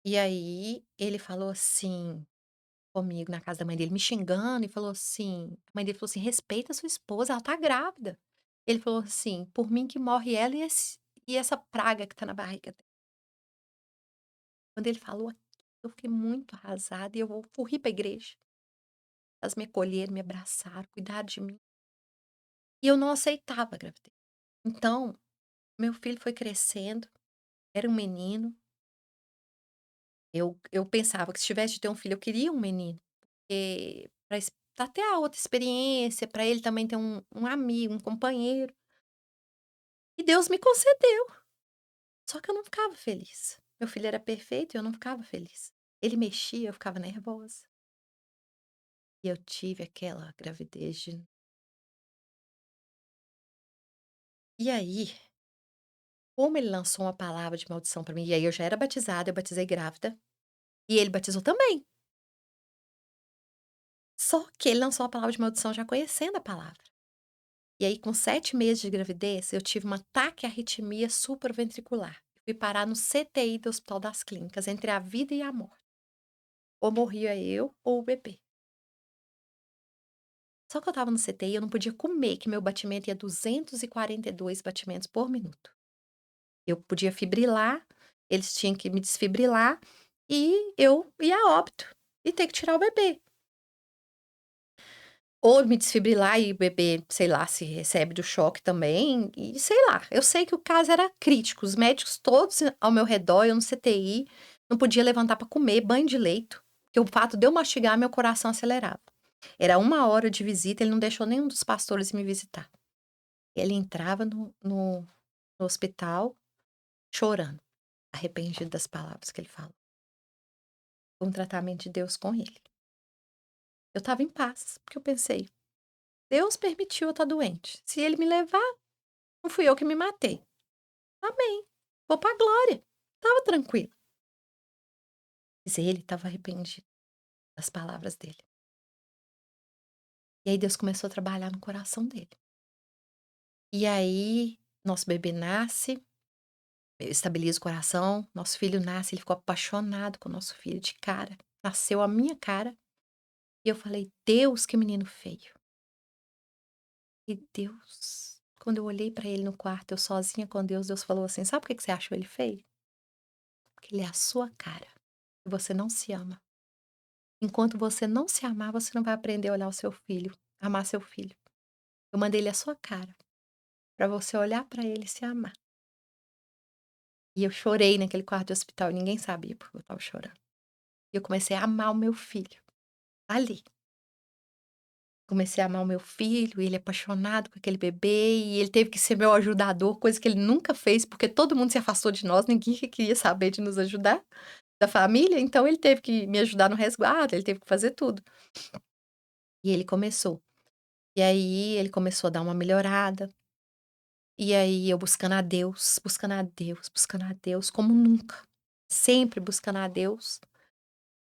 A: E aí ele falou assim comigo na casa da mãe dele, me xingando e falou assim, a mãe dele falou assim: "Respeita a sua esposa, ela tá grávida". Ele falou assim: "Por mim que morre ela e essa praga que tá na barriga dela". Quando ele falou aquilo, eu fiquei muito arrasada e eu corri pra igreja. Elas me acolheram, me abraçaram, cuidaram de mim. E eu não aceitava a gravidez. Então, meu filho foi crescendo, era um menino. Eu pensava que se tivesse de ter um filho, eu queria um menino, porque até a outra experiência, para ele também ter um amigo, um companheiro. E Deus me concedeu, só que eu não ficava feliz. Meu filho era perfeito e eu não ficava feliz. Ele mexia, eu ficava nervosa. E eu tive aquela gravidez de e aí, como ele lançou uma palavra de maldição pra mim, e aí eu já era batizada, eu batizei grávida, e ele batizou também. Só que ele lançou uma palavra de maldição já conhecendo a palavra. E aí, com 7 meses de gravidez, eu tive uma taquiarritmia supraventricular. Fui parar no CTI do Hospital das Clínicas, entre a vida e a morte. Ou morria eu ou o bebê. Só que eu estava no CTI, eu não podia comer, que meu batimento ia 242 batimentos por minuto. Eu podia fibrilar, eles tinham que me desfibrilar e eu ia a óbito e ter que tirar o bebê. Ou me desfibrilar e o bebê, sei lá, se recebe do choque também, e sei lá. Eu sei que o caso era crítico, os médicos todos ao meu redor, eu no CTI, não podia levantar para comer, banho de leito, porque o fato de eu mastigar, meu coração acelerava. Era 1 hora de visita, ele não deixou nenhum dos pastores me visitar. Ele entrava no hospital chorando, arrependido das palavras que ele falou. Foi um tratamento de Deus com ele. Eu estava em paz, porque eu pensei: "Deus permitiu eu estar doente. Se ele me levar, não fui eu que me matei. Amém. Vou pra glória". Estava tranquilo. Mas ele estava arrependido das palavras dele. E aí Deus começou a trabalhar no coração dele. E aí, nosso bebê nasce, eu estabilizo o coração, nosso filho nasce, ele ficou apaixonado com o nosso filho de cara. Nasceu a minha cara, e eu falei: "Deus, que menino feio". E Deus, quando eu olhei pra ele no quarto, eu sozinha com Deus, Deus falou assim: "Sabe por que que você achou ele feio? Porque ele é a sua cara, e você não se ama. Enquanto você não se amar, você não vai aprender a olhar o seu filho, amar seu filho. Eu mandei ele a sua cara, pra você olhar pra ele e se amar". E eu chorei naquele quarto de hospital e ninguém sabia porque eu estava chorando. E eu comecei a amar o meu filho, ali. Comecei a amar o meu filho, ele é apaixonado com aquele bebê, e ele teve que ser meu ajudador, coisa que ele nunca fez, porque todo mundo se afastou de nós, ninguém queria saber de nos ajudar, da família, então ele teve que me ajudar no resguardo, ele teve que fazer tudo. E ele começou. E aí ele começou a dar uma melhorada, e aí eu buscando a Deus, buscando a Deus, buscando a Deus, como nunca. Sempre buscando a Deus.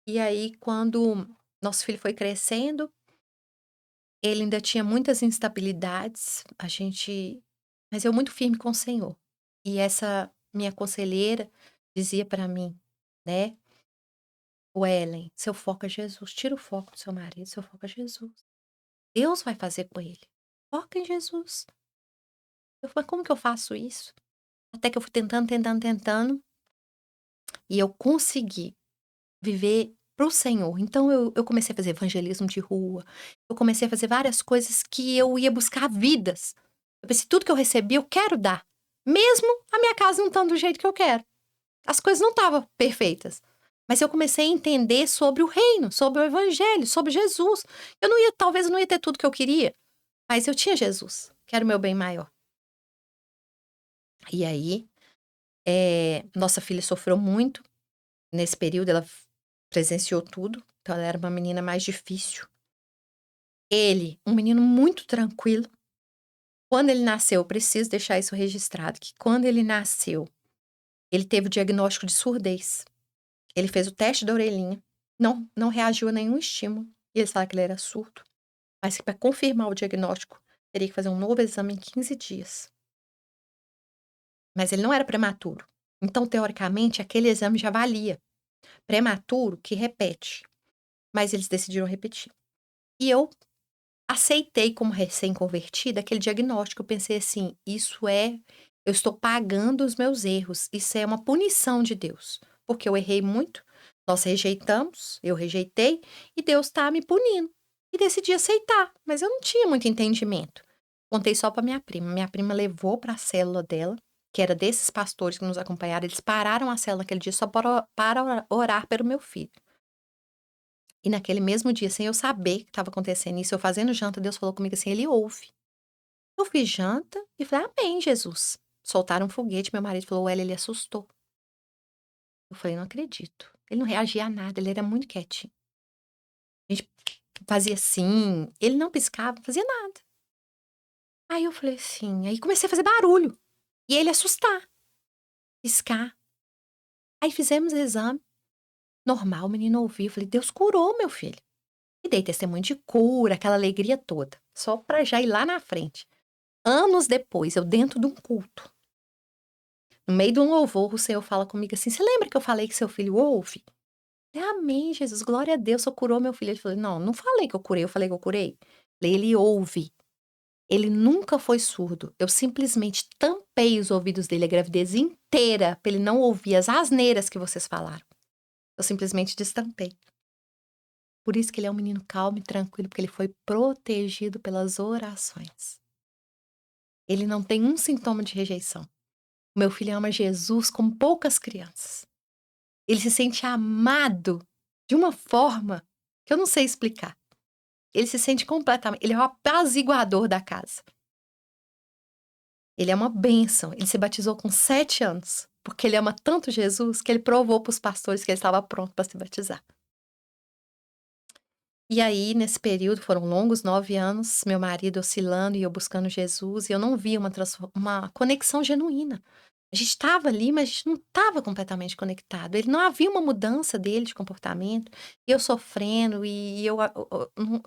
A: E aí quando nosso filho foi crescendo, ele ainda tinha muitas instabilidades, mas eu muito firme com o Senhor. E essa minha conselheira dizia para mim, né: "Wellen, seu foco é Jesus, tira o foco do seu marido, seu foco é Jesus. Deus vai fazer com ele. Foca em Jesus". Eu falei: "Como que eu faço isso?". Até que eu fui tentando, tentando, tentando, e eu consegui viver para o Senhor. Então eu comecei a fazer evangelismo de rua, eu comecei a fazer várias coisas que eu ia buscar vidas. Eu pensei: "Tudo que eu recebi eu quero dar", mesmo a minha casa não estando do jeito que eu quero. As coisas não estavam perfeitas, mas eu comecei a entender sobre o reino, sobre o evangelho, sobre Jesus. Talvez eu não ia ter tudo que eu queria, mas eu tinha Jesus, que era o meu bem maior. E aí, nossa filha sofreu muito nesse período, ela presenciou tudo, então ela era uma menina mais difícil. Ele, um menino muito tranquilo. Quando ele nasceu, eu preciso deixar isso registrado, que quando ele nasceu, ele teve o diagnóstico de surdez. Ele fez o teste da orelhinha, não reagiu a nenhum estímulo, e eles falaram que ele era surdo, mas que para confirmar o diagnóstico, teria que fazer um novo exame em 15 dias. Mas ele não era prematuro, então teoricamente aquele exame já valia. Prematuro que repete, mas eles decidiram repetir. E eu aceitei como recém-convertida aquele diagnóstico, eu pensei assim: eu estou pagando os meus erros, isso é uma punição de Deus, porque eu errei muito, nós rejeitamos, eu rejeitei, e Deus está me punindo. E decidi aceitar, mas eu não tinha muito entendimento. Contei só para minha prima levou para a célula dela, que era desses pastores que nos acompanharam, eles pararam a célula naquele dia só para orar pelo meu filho. E naquele mesmo dia, sem eu saber que estava acontecendo isso, eu fazendo janta, Deus falou comigo assim: "Ele ouve". Eu fiz janta e falei: "Amém, Jesus". Soltaram um foguete, meu marido falou: "Ué, ele assustou". Eu falei: "Não acredito". Ele não reagia a nada, ele era muito quietinho. A gente fazia assim, ele não piscava, não fazia nada. Aí eu falei assim, aí comecei a fazer barulho, e ele assustar, piscar. Aí fizemos exame, normal, o menino ouviu, eu falei: "Deus curou meu filho". E dei testemunho de cura, aquela alegria toda, só pra já ir lá na frente. Anos depois, eu dentro de um culto, no meio de um louvor, o Senhor fala comigo assim: "Você lembra que eu falei que seu filho ouve?" Eu falei: "Amém, Jesus, glória a Deus, o Senhor curou meu filho". Ele falou: "Não, não falei que eu curei, eu falei que eu curei?" Falei: "Ele ouve". Ele nunca foi surdo, eu simplesmente tampei os ouvidos dele a gravidez inteira pra ele não ouvir as asneiras que vocês falaram. Eu simplesmente destampei. Por isso que ele é um menino calmo e tranquilo, porque ele foi protegido pelas orações. Ele não tem um sintoma de rejeição. O meu filho ama Jesus como poucas crianças. Ele se sente amado de uma forma que eu não sei explicar. Ele se sente completamente, ele é o apaziguador da casa. Ele é uma bênção. Ele se batizou com 7 anos, porque ele ama tanto Jesus que ele provou para os pastores que ele estava pronto para se batizar. E aí, nesse período, foram longos 9 anos, meu marido oscilando e eu buscando Jesus, e eu não via uma conexão genuína. A gente estava ali, mas a gente não estava completamente conectado. Ele não havia uma mudança dele de comportamento, e eu sofrendo, e eu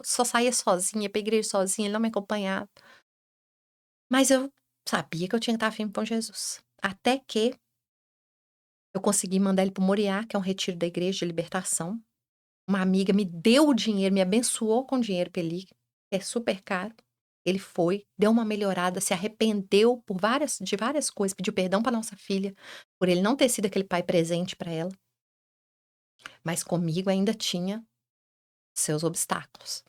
A: só saía sozinha, pra igreja sozinha, ele não me acompanhava. Mas eu sabia que eu tinha que estar firme com Jesus. Até que eu consegui mandar ele para o Moriá, que é um retiro da igreja de libertação. Uma amiga me deu o dinheiro, me abençoou com dinheiro pra ele ir, é super caro. Ele foi, deu uma melhorada, se arrependeu de várias coisas, pediu perdão pra nossa filha, por ele não ter sido aquele pai presente pra ela, mas comigo ainda tinha seus obstáculos.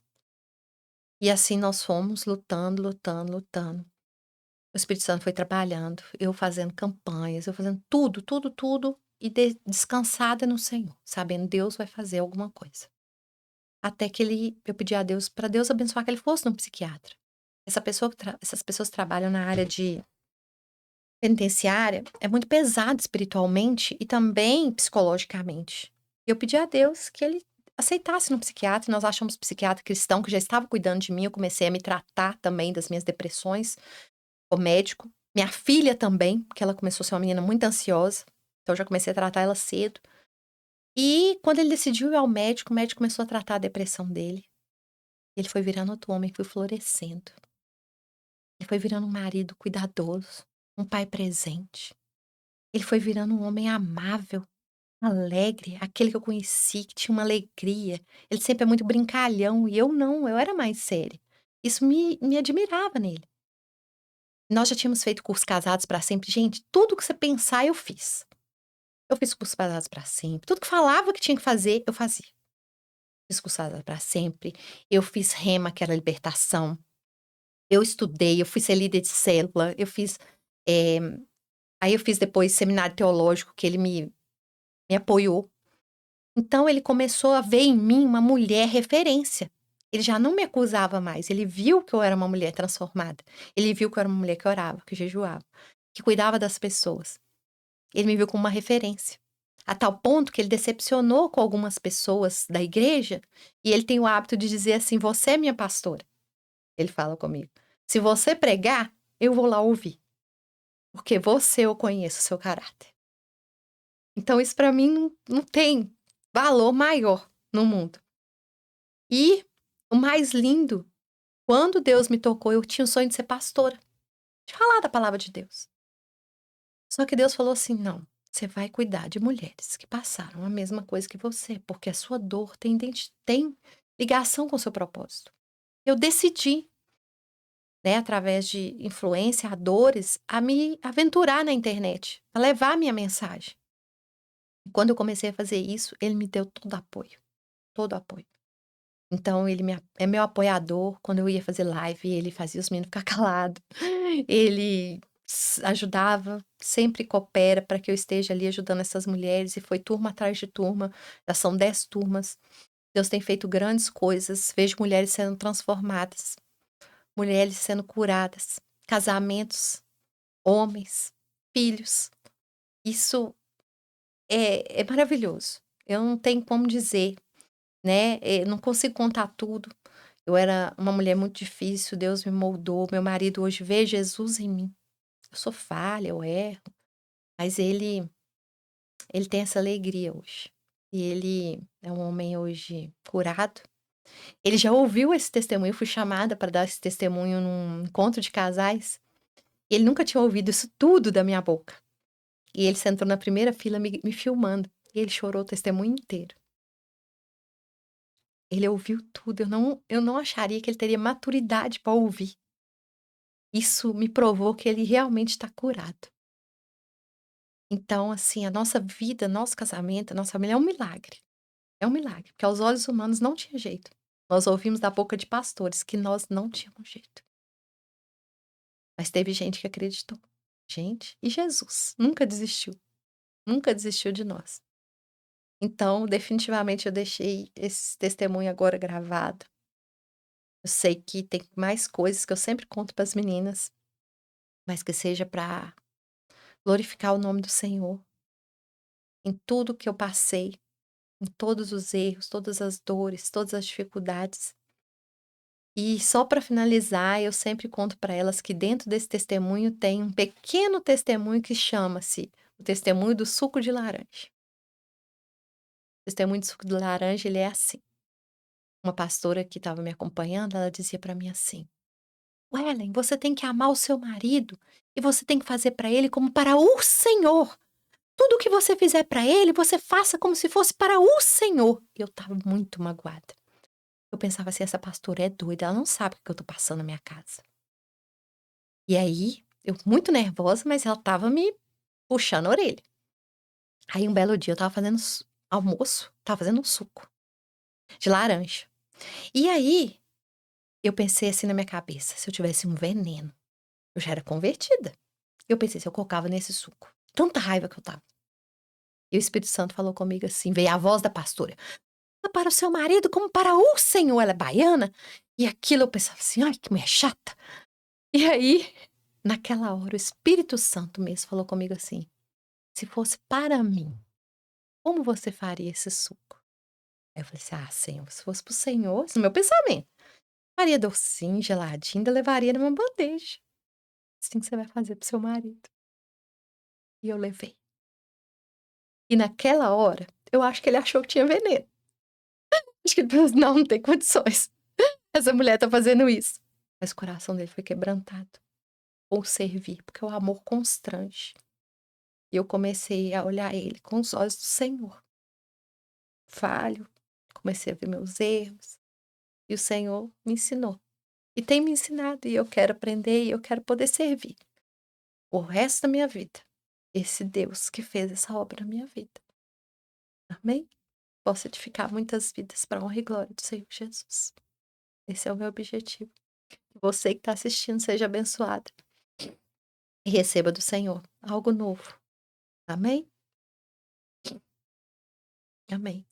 A: E assim nós fomos lutando, lutando, lutando. O Espírito Santo foi trabalhando, eu fazendo campanhas, eu fazendo tudo, tudo, tudo, e descansada no Senhor, sabendo Deus vai fazer alguma coisa. Até que eu pedi a Deus para Deus abençoar que ele fosse num psiquiatra. Essas pessoas que trabalham na área de penitenciária, é muito pesado espiritualmente e também psicologicamente. E eu pedi a Deus que ele aceitasse no psiquiatra, e nós achamos psiquiatra cristão que já estava cuidando de mim, eu comecei a me tratar também das minhas depressões, o médico. Minha filha também, porque ela começou a ser uma menina muito ansiosa, então eu já comecei a tratar ela cedo. E quando ele decidiu ir ao médico, o médico começou a tratar a depressão dele. Ele foi virando outro homem, foi florescendo. Ele foi virando um marido cuidadoso, um pai presente. Ele foi virando um homem amável, alegre, aquele que eu conheci, que tinha uma alegria. Ele sempre é muito brincalhão e eu não, eu era mais séria. Isso me admirava nele. Nós já tínhamos feito curso Casados para Sempre. Gente, tudo que você pensar, eu fiz. Eu fiz curso Casados para Sempre. Tudo que falava que tinha que fazer, eu fazia. Fiz curso Casados para Sempre. Eu fiz Rema, que era libertação. Eu estudei, eu fui ser líder de célula, eh, aí eu fiz depois seminário teológico que ele me apoiou. Então ele começou a ver em mim uma mulher referência. Ele já não me acusava mais, ele viu que eu era uma mulher transformada. Ele viu que eu era uma mulher que orava, que jejuava, que cuidava das pessoas. Ele me viu como uma referência. A tal ponto que ele decepcionou com algumas pessoas da igreja, e ele tem o hábito de dizer assim: "Você é minha pastora". Ele fala comigo. "Se você pregar, eu vou lá ouvir, porque você eu conheço o seu caráter". Então isso pra mim não tem valor maior no mundo. E o mais lindo, quando Deus me tocou, eu tinha o sonho de ser pastora, de falar da palavra de Deus. Só que Deus falou assim: "Não, você vai cuidar de mulheres que passaram a mesma coisa que você, porque a sua dor tem ligação com o seu propósito". Eu decidi, né, através de influenciadores, a me aventurar na internet, a levar a minha mensagem. E quando eu comecei a fazer isso, ele me deu todo apoio, todo apoio. Então ele é meu apoiador, quando eu ia fazer live, ele fazia os meninos ficar calado, ele ajudava, sempre coopera para que eu esteja ali ajudando essas mulheres, e foi turma atrás de turma, já são 10 turmas. Deus tem feito grandes coisas, vejo mulheres sendo transformadas, mulheres sendo curadas, casamentos, homens, filhos. Isso é maravilhoso. Eu não tenho como dizer, né, não consigo contar tudo. Eu era uma mulher muito difícil, Deus me moldou, meu marido hoje vê Jesus em mim. Eu sou falha, eu erro, mas ele tem essa alegria hoje. E ele é um homem hoje curado. Ele já ouviu esse testemunho, eu fui chamada para dar esse testemunho num encontro de casais, e ele nunca tinha ouvido isso tudo da minha boca. E ele sentou na primeira fila me filmando, e ele chorou o testemunho inteiro. Ele ouviu tudo, eu não acharia que ele teria maturidade para ouvir. Isso me provou que ele realmente está curado. Então, assim, a nossa vida, nosso casamento, a nossa família é um milagre. É um milagre, porque aos olhos humanos não tinha jeito. Nós ouvimos da boca de pastores que nós não tínhamos jeito. Mas teve gente que acreditou. Gente, e Jesus nunca desistiu de nós. Então, definitivamente eu deixei esse testemunho agora gravado. Eu sei que tem mais coisas que eu sempre conto para as meninas, mas que seja para glorificar o nome do Senhor em tudo que eu passei, em todos os erros, todas as dores, todas as dificuldades. E só para finalizar, eu sempre conto para elas que dentro desse testemunho tem um pequeno testemunho que chama-se o testemunho do suco de laranja. O testemunho do suco de laranja, ele é assim. Uma pastora que estava me acompanhando, ela dizia para mim assim: "Wellen, você tem que amar o seu marido e você tem que fazer para ele como para o Senhor. Tudo o que você fizer para ele, você faça como se fosse para o Senhor". E eu estava muito magoada. Eu pensava assim: "Essa pastora é doida, ela não sabe o que eu tô passando na minha casa". E aí, eu muito nervosa, mas ela estava me puxando a orelha. Aí um belo dia eu estava fazendo almoço, estava fazendo um suco de laranja. E aí, eu pensei assim na minha cabeça: se eu tivesse um veneno, eu já era convertida. Eu pensei: se eu colocava nesse suco, tanta raiva que eu estava. E o Espírito Santo falou comigo assim, veio a voz da pastora: "Para o seu marido como para o Senhor". Ela é baiana, e aquilo eu pensava assim: "Ai, que mulher chata". E aí, naquela hora, o Espírito Santo mesmo falou comigo assim: "Se fosse para mim, como você faria esse suco?". Aí eu falei assim: "Ah, Senhor, se fosse para o Senhor", esse é o meu pensamento, faria docinho, geladinho, ainda levaria numa bandeja. Assim que você vai fazer para o seu marido. E eu levei. E naquela hora, eu acho que ele achou que tinha veneno. Acho que ele pensou: "Não, não tem condições. Essa mulher tá fazendo isso". Mas o coração dele foi quebrantado por servir, porque o amor constrange. E eu comecei a olhar ele com os olhos do Senhor. Falho, comecei a ver meus erros, e o Senhor me ensinou. E tem me ensinado, e eu quero aprender, e eu quero poder servir o resto da minha vida esse Deus que fez essa obra na minha vida. Amém? Posso edificar muitas vidas para a honra e glória do Senhor Jesus. Esse é o meu objetivo. Você que está assistindo, seja abençoada e receba do Senhor algo novo. Amém? Amém.